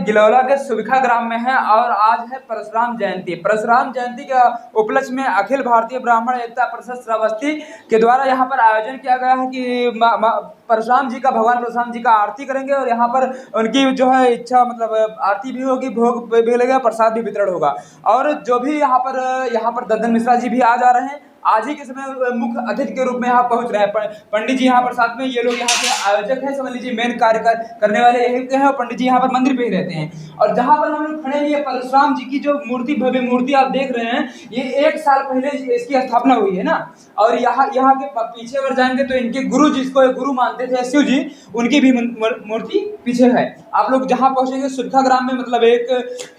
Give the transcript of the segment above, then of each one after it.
गिलौला के सुविखा ग्राम में है और आज है परशुराम जयंती। परशुराम जयंती के उपलक्ष्य में अखिल भारतीय ब्राह्मण एकता परिषद श्रावस्ती के द्वारा यहाँ पर आयोजन किया गया है कि परशुराम जी का, भगवान परशुराम जी का आरती करेंगे और यहाँ पर उनकी जो है इच्छा, मतलब आरती भी होगी, भोग भी लगेगा, प्रसाद भी वितरण होगा। और जो भी यहाँ पर ददन मिश्रा जी भी आ जा रहे हैं, आज ही के समय मुख्य अतिथि के रूप में यहाँ पहुंच रहे हैं। पंडित जी यहाँ पर साथ में, ये लोग यहाँ के आयोजक हैं, समझ लीजिए मेन कार्य करने वाले यही के हैं, और पंडित जी यहाँ पर मंदिर पे ही रहते हैं। और जहाँ पर हम लोग खड़े हैं, ये परशुराम जी की जो मूर्ति, भव्य मूर्ति आप देख रहे हैं, ये 1 साल पहले इसकी स्थापना हुई है ना। और यहाँ के पीछे अगर जाएंगे तो इनके गुरु, जिसको गुरु मानते थे शिव जी, उनकी भी मूर्ति पीछे है। आप लोग जहाँ पहुंचेंगे सुविखा ग्राम में, मतलब एक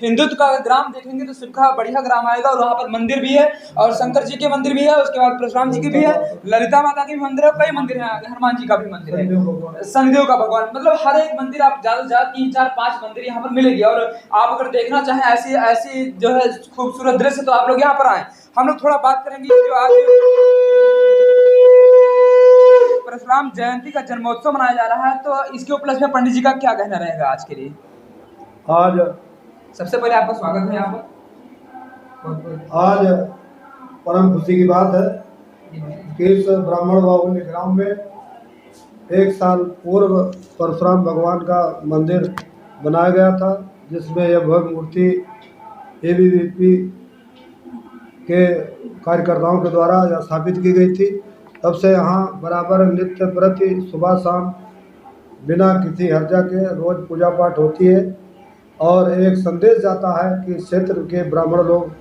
हिंदुत्व का ग्राम देखेंगे तो सुविखा बढ़िया ग्राम आएगा, और वहाँ पर मंदिर भी है, और शंकर जी के मंदिर भी है, उसके बाद परशुराम जी की भी है, ललिता माता की भी मंदिर है, कई मंदिर है, हनुमान जी का भी मंदिर है, शनिदेव का भगवान, मतलब हर एक मंदिर आप ज्यादा से ज्यादा 3, 4, 5 मंदिर यहाँ पर मिलेगी। और आप अगर देखना चाहें ऐसी जो है खूबसूरत दृश्य, तो आप लोग यहाँ पर आए। हम लोग थोड़ा बात करेंगे जो आज परशुराम जयंती का जन्मोत्सव मनाया जा रहा है, तो इसके उपलक्ष्य में पंडित जी का क्या कहना रहेगा आज के लिए? आज सबसे पहले आपका स्वागत है यहाँ पर। आज परम खुशी की बात है कि इस ब्राह्मण बाहुल्य ग्राम में 1 साल पूर्व परशुराम भगवान का मंदिर बनाया गया था, जिसमें यह भव्य मूर्ति ABVP के कार्यकर्ताओं के द्वारा स्थापित की गई थी। तब से यहाँ बराबर नित्य प्रति सुबह शाम बिना किसी हर्जा के रोज पूजा पाठ होती है, और एक संदेश जाता है कि क्षेत्र के ब्राह्मण लोग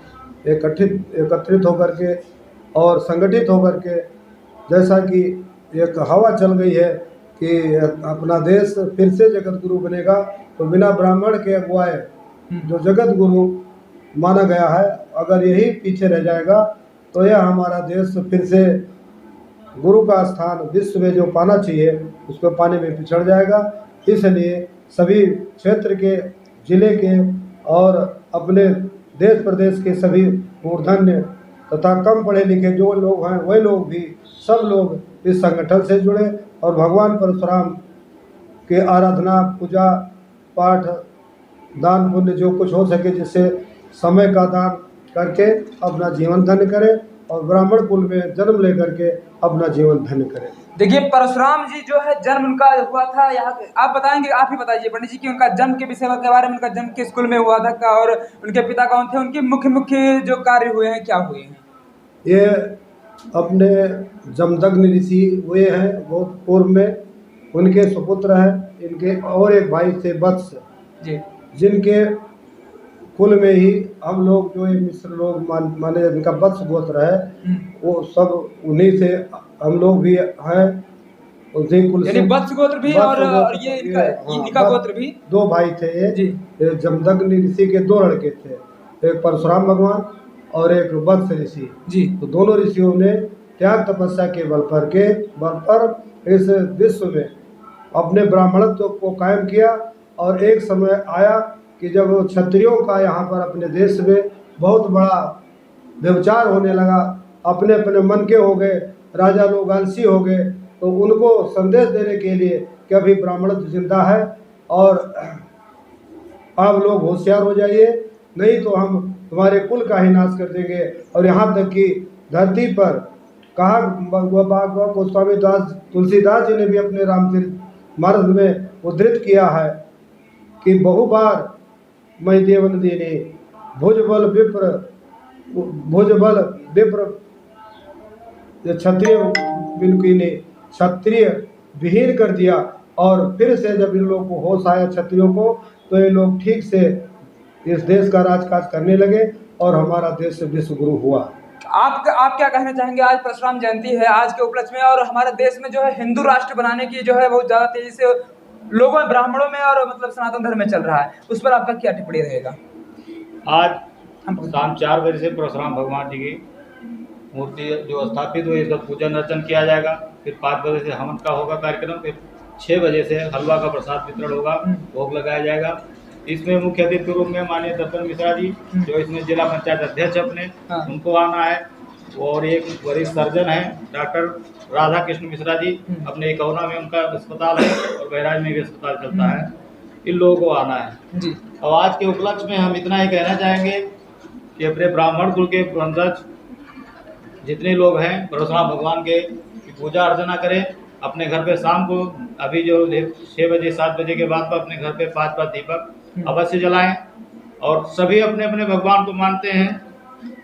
एकत्रित होकर के और संगठित होकर के, जैसा कि एक हवा चल गई है कि अपना देश फिर से जगत गुरु बनेगा, तो बिना ब्राह्मण के अगुवाए जो जगत गुरु माना गया है, अगर यही पीछे रह जाएगा तो यह हमारा देश फिर से गुरु का स्थान विश्व में जो पाना चाहिए उसको पाने में पिछड़ जाएगा। इसलिए सभी क्षेत्र के, जिले के और अपने देश प्रदेश के सभी मूर्धन्य तथा कम पढ़े लिखे जो लोग हैं, वही लोग भी, सब लोग इस संगठन से जुड़े और भगवान परशुराम के आराधना, पूजा पाठ, दान पुण्य जो कुछ हो सके, जिससे समय का दान करके अपना जीवन धन्य करें और ब्राह्मण कुल में जन्म लेकर के अपना जीवन धन्य करें। देखिए, परशुराम जी जो है जन्म उनका हुआ था यहाँ, आप बताएंगे, आप ही बताइए पंडित जी कि उनका जन्म के विषय के बारे में, उनका जन्म किस कुल में हुआ था और उनके पिता कौन थे, उनके मुख्य जो कार्य हुए हैं क्या हुए हैं? ये अपने जमदग्नि ऋषि हुए हैं बहुत पूर्व में, उनके सुपुत्र हैं, इनके और एक भाई थे वत्स जी, जिनके कुल में ही हम लोग जो ये मिश्र लोग माने इनका वत्स गोत्र है, वो सब उन्हीं से हम लोग भी हैं, उसी कुल से वत्स गोत्र भी और ये इनका गोत्र भी। 2 भाई थे ये जमदग्नि ऋषि के 2 लड़के थे, एक परशुराम भगवान और एक वत्स ऋषि जी। तो दोनों ऋषियों ने त्याग तपस्या के बल पर इस विश्व में अपने ब्राह्मणत्व को कायम किया। और एक समय आया कि जब क्षत्रियों का यहाँ पर अपने देश में बहुत बड़ा व्यभिचार होने लगा, अपने अपने मन के हो गए, राजा लोग आलसी हो गए, तो उनको संदेश देने के लिए कि अभी ब्राह्मणत्व जिंदा है और आप लोग होशियार हो जाइए, नहीं तो हम तुम्हारे कुल का ही नाश कर देंगे। और यहाँ तक कि धरती पर कहा, गोस्वामी दास तुलसीदास जी ने भी अपने रामचरित मानस में उद्धृत किया है कि बहुबार मई देवन देने भुजबल विप्र क्षत्रिय बिल्कुल ने क्षत्रिय विहीन कर दिया। और फिर से जब इन लोगों को होश आया क्षत्रियों को, तो ये लोग ठीक से इस देश का राजकाज करने लगे और हमारा देश विश्व गुरु हुआ। आप क्या कहना चाहेंगे? आज परशुराम जयंती है, आज के उपलक्ष्य में, और हमारे देश में जो है हिंदू राष्ट्र बनाने की जो है बहुत ज़्यादा तेजी से लोगों, ब्राह्मणों में और मतलब सनातन धर्म में चल रहा है, उस पर आपका क्या टिप्पणी रहेगा? आज शाम 4 बजे से परशुराम भगवान जी की मूर्ति जो स्थापित हुई, इसका पूजन अर्चन किया जाएगा। फिर 5 बजे से हवन का होगा कार्यक्रम, फिर 6 बजे से हलवा का प्रसाद वितरण होगा, भोग लगाया जाएगा। इसमें मुख्य अतिथि के रूप में माननीय ददन मिश्रा जी, जो इसमें जिला पंचायत अध्यक्ष अपने, उनको आना है। और एक वरिष्ठ सर्जन है डॉक्टर राधा कृष्ण मिश्रा जी, अपने एकौना में उनका अस्पताल है और बहराइच में भी अस्पताल चलता है, इन लोगों को आना है जी। और आज के उपलक्ष्य में हम इतना ही कहना चाहेंगे कि अपने ब्राह्मण कुल के वंशज जितने लोग हैं परशुराम भगवान के पूजा अर्चना करें। अपने घर पे शाम को अभी जो 6 बजे 7 बजे के बाद तो अपने घर पे 5 दीपक अवश्य जलाएं। और सभी अपने अपने भगवान को मानते हैं।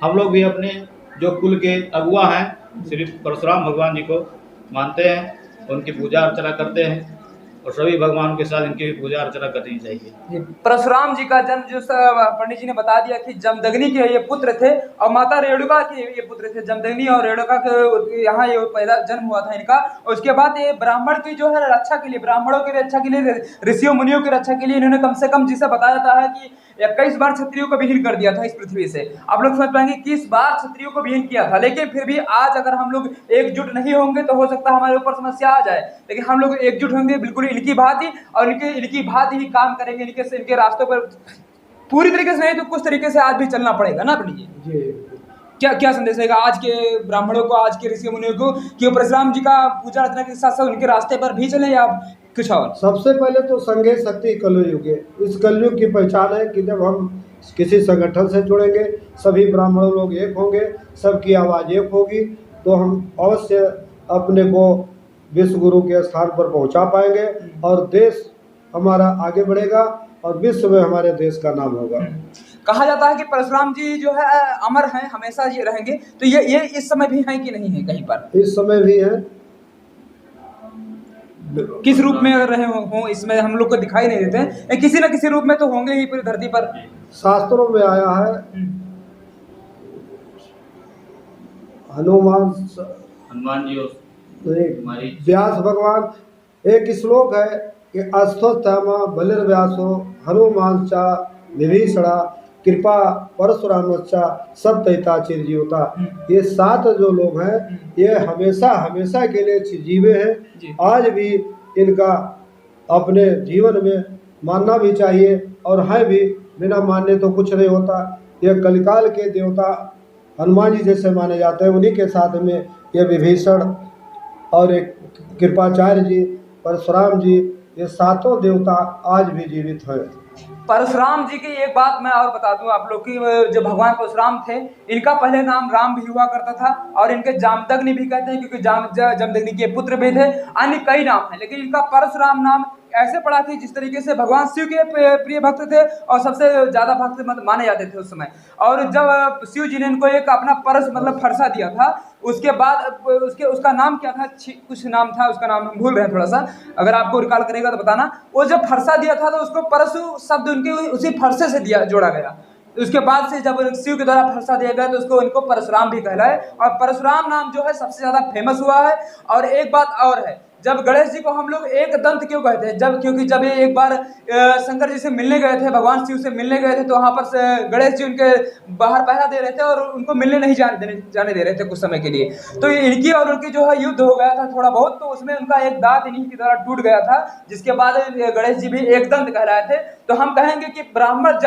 हम लोग भी अपने जो कुल के अगुआ हैं श्री परशुराम भगवान जी को मानते हैं, उनकी पूजा अर्चना करते हैं और सभी भगवान के साथ इनकी भी पूजा अर्चना करनी चाहिए। परशुराम जी का जन्म जो पंडित जी ने बता दिया कि जमदग्नि के ये पुत्र थे और माता रेणुका के ये पुत्र थे। जमदग्नि और रेणुका के यहाँ ये पैदा जन्म हुआ था इनका। उसके बाद ये ब्राह्मण की जो है रक्षा के लिए, ब्राह्मणों की रक्षा के लिए, ऋषियों मुनियों की रक्षा के लिए इन्होंने कम से कम, जिसे बताया जाता है कि 21 बार क्षत्रियों को विहीन कर दिया था इस पृथ्वी से। आप लोग समझ पाएंगे 21 बार क्षत्रियों को विहीन किया था। लेकिन फिर भी आज अगर हम लोग एकजुट नहीं होंगे तो हो सकता है हमारे ऊपर समस्या आ जाए। लेकिन हम लोग एकजुट होंगे बिल्कुल इनकी भांति और इनकी भांति ही काम करेंगे। इनके रास्तों पर पूरी तरीके से नहीं तो कुछ तरीके से आज भी चलना पड़ेगा ना पंडित जी। क्या क्या संदेश रहेगा आज के ब्राह्मणों को, आज के ऋषि मुनियों को कि वो परशुराम जी का पूजा अर्चना के साथ साथ उनके रास्ते पर भी चले या कुछ और? सबसे पहले तो संघे शक्ति कलयुग है। इस कलयुग की पहचान है कि जब हम किसी संगठन से जुड़ेंगे, सभी ब्राह्मण लोग एक होंगे, सबकी आवाज़ एक होगी, तो हम अवश्य अपने को विश्व गुरु के स्थान पर पहुंचा पाएंगे और देश हमारा आगे बढ़ेगा और विश्व में हमारे देश का नाम होगा। कहा जाता है कि परशुराम जी जो है अमर हैं, हमेशा ये रहेंगे। तो ये इस समय भी हैं कि नहीं है कहीं पर? इस समय भी है। किस रूप में अगर रहे हो इसमें हम लोग को दिखाई नहीं देते हैं, किसी न किसी रूप में तो होंगे ही पूरी धरती पर। शास्त्रों में आया है हनुमान जी व्यास भगवान, एक श्लोक है कि अश्वत्थामा बलिर्व्यासो हनुमान चा विभीषणा कृपा परशुरामच्चा सब तैता चिरजीवता। ये 7 जो लोग हैं ये हमेशा हमेशा के लिए चिरजीवे हैं। आज भी इनका अपने जीवन में मानना भी चाहिए और है भी, बिना मानने तो कुछ नहीं होता। ये कलिकाल के देवता हनुमान जी जैसे माने जाते हैं। उन्हीं के साथ में ये विभीषण और एक कृपाचार्य जी, परशुराम जी, ये 7 देवता आज भी जीवित हैं। परशुराम जी की एक बात मैं और बता दूं आप लोग की, जो भगवान परशुराम थे इनका पहले नाम राम भी हुआ करता था और इनके जामदग्नि भी कहते हैं क्योंकि जमदग्नि के पुत्र भी थे। अन्य कई नाम हैं लेकिन इनका परशुराम नाम ऐसे पड़ा थी जिस तरीके से भगवान शिव के प्रिय भक्त थे और सबसे ज़्यादा भक्त माने जाते थे उस समय। और जब शिव जी ने इनको एक अपना परस मतलब फरसा दिया था, उसके बाद उसका नाम क्या था, कुछ नाम था उसका, नाम हम भूल रहे हैं थोड़ा सा, अगर आपको रिकॉल करेगा तो बताना। वो जब फरसा दिया था तो उसको परशु शब्द उनके उसी फरसे से जोड़ा गया। उसके बाद से जब शिव के द्वारा फरसा दिया गया तो उसको इनको परशुराम भी कहलाए और परशुराम नाम जो है सबसे ज़्यादा फेमस हुआ है। और एक बात और है, जब गणेश जी को हम लोग एक दंत क्यों कहते हैं, क्योंकि जब ये एक बार शंकर जी से मिलने गए थे, भगवान शिव से मिलने गए थे, तो वहाँ पर से गणेश जी उनके बाहर पहरा दे रहे थे और उनको मिलने नहीं जाने दे रहे थे कुछ समय के लिए। तो इनकी और उनकी जो है युद्ध हो गया था थोड़ा बहुत, तो उसमें उनका एक दांत इन्हीं के द्वारा टूट गया था, जिसके बाद गणेश जी भी एक दंत कहलाए थे। तो हम कहेंगे कि ब्राह्मण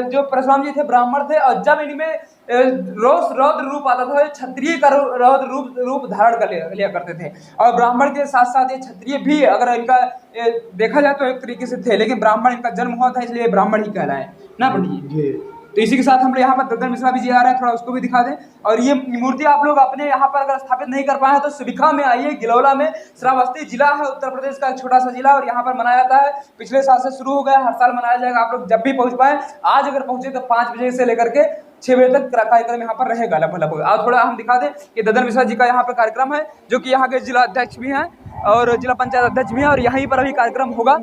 जो परशुराम जी थे ब्राह्मण थे और जब इनमें रौद्र रूप आता था, क्षत्रिय का रौद्र रूप धारण कर लिया करते थे। और ब्राह्मण के साथ साथ ये क्षत्रिय भी अगर इनका देखा जाए तो एक तरीके से थे, लेकिन ब्राह्मण इनका जन्म हुआ था इसलिए ब्राह्मण ही कहलाए ना पंडित जी। तो इसी के साथ हम लोग यहाँ पर दद्दन मिश्रा भी जी आ रहे हैं, थोड़ा उसको भी दिखा दें। और ये मूर्ति आप लोग अपने यहाँ पर अगर स्थापित नहीं कर पाए तो सुबिखा में आइए, गिलौला में, श्रावस्ती जिला है उत्तर प्रदेश का एक छोटा सा जिला, और यहाँ पर मनाया जाता है। पिछले साल से शुरू हो गया, हर साल मनाया जाएगा। आप लोग जब भी पहुँच पाए, आज अगर पहुँचे तो 5 बजे से लेकर के 6 बजे तक कार्यक्रम यहाँ पर रहेगा लगभग। और थोड़ा हम दिखा दें कि दद्दन मिश्रा जी का यहाँ पर कार्यक्रम है, जो कि यहाँ के जिला अध्यक्ष भी हैं और जिला पंचायत अध्यक्ष भी हैं, और यहीं पर अभी कार्यक्रम होगा।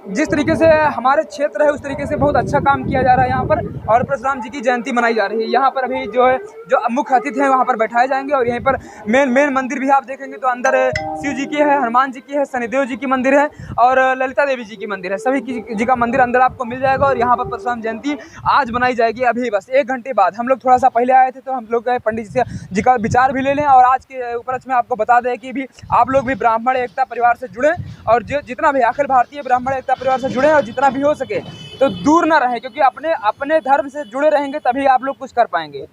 जिस तरीके से हमारे क्षेत्र है उस तरीके से बहुत अच्छा काम किया जा रहा है यहाँ पर, और परशुराम जी की जयंती मनाई जा रही है। यहाँ पर अभी जो है जो मुख्य अतिथि हैं वहाँ पर बैठाए जाएंगे, और यहीं पर मेन मंदिर भी आप देखेंगे तो अंदर शिव जी की है, हनुमान जी की है, शनिदेव जी की मंदिर है और ललिता देवी जी की मंदिर है। सभी जी का मंदिर अंदर आपको मिल जाएगा। और यहाँ पर परशुराम जयंती आज बनाई जाएगी, अभी बस 1 घंटे बाद। हम लोग थोड़ा सा पहले आए थे तो हम लोग पंडित जी का विचार भी ले लें, और आज के उपलक्ष्य में आपको बता दें कि भी आप लोग भी ब्राह्मण एकता परिवार से जुड़ें, और जो जितना भी अखिल भारतीय ब्राह्मण एकता परिवार से जुड़े और जितना भी हो सके तो दूर ना रहें, क्योंकि अपने धर्म से जुड़े रहेंगे तभी आप लोग कुछ कर पाएंगे।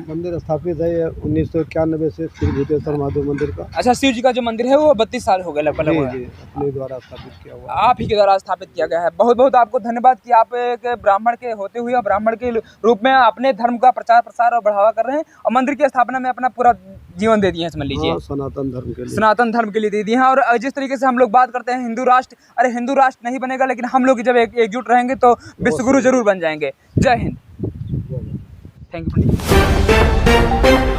मंदिर स्थापित है ये 1991 से श्री भूतेश्वर महादेव मंदिर का। अच्छा, शिव जी का जो मंदिर है वो 32 साल हो गए लगभग जी लगभग। जी, अपने द्वारा स्थापित किया हुआ है। आप ही के द्वारा स्थापित किया गया है। बहुत बहुत आपको धन्यवाद कि आप एक ब्राह्मण के होते हुए और ब्राह्मण के रूप में अपने धर्म का प्रचार प्रसार और बढ़ावा कर रहे हैं और मंदिर की स्थापना में अपना पूरा जीवन दे दिए हैं, समझ लीजिए। हाँ, सनातन धर्म के लिए। सनातन धर्म के लिए दे दिए हैं। और जिस तरीके से हम लोग बात करते हैं हिंदू राष्ट्र, अरे हिंदू राष्ट्र नहीं बनेगा, लेकिन हम लोग जब एकजुट रहेंगे तो विश्व गुरु जरूर बन जाएंगे। जय हिंद। Thank you.